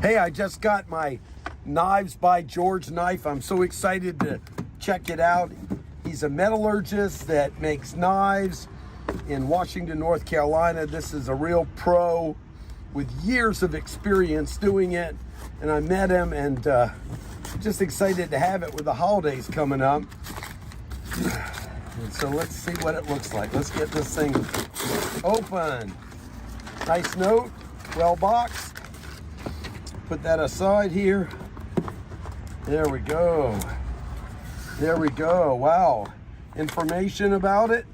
Hey, I just got my Knives by George knife. I'm so excited to check it out. He's a metallurgist that makes knives in Washington, North Carolina. This is a real pro with years of experience doing it. And I met him and just excited to have it with the holidays coming up. And so let's see what it looks like. Let's get this thing open. Nice note, well boxed. Put that aside here. There we go. There we go. Wow. Information about it.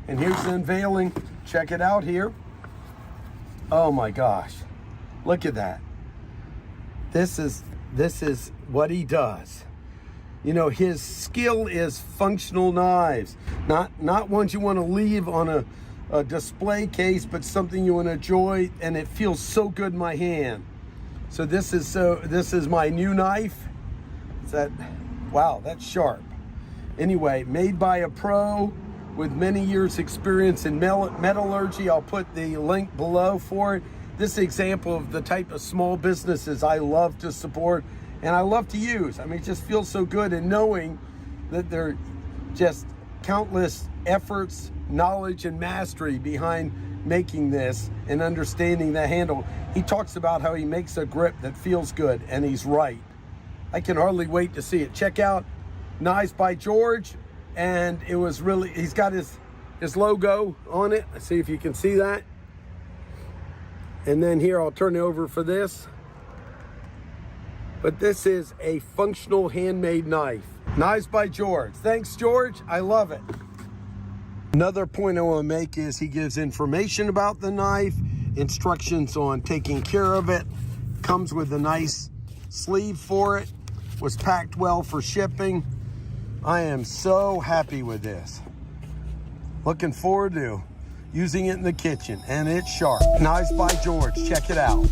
And here's the unveiling. Check it out here. Oh my gosh. Look at that. This is what he does. You know, his skill is functional knives. Not ones you want to leave on a display case, but something you want to enjoy, and it feels so good in my hand. So this is my new knife. Wow, that's sharp. Anyway, made by a pro with many years experience in metallurgy. I'll put the link below for it. This is an example of the type of small businesses I love to support and I love to use. I mean, it just feels so good, and knowing that there are just countless efforts, knowledge, and mastery behind making this and understanding the handle. He talks about how he makes a grip that feels good, and he's right. I can hardly wait to see it. Check out Knives by George, and it was really, he's got his logo on it. Let's see if you can see that. And then here, I'll turn it over for this. But this is a functional handmade knife. Knives by George. Thanks, George. I love it. Another point I want to make is he gives information about the knife, instructions on taking care of it, comes with a nice sleeve for it, was packed well for shipping. I am so happy with this. Looking forward to using it in the kitchen, and it's sharp. Knives by George, check it out.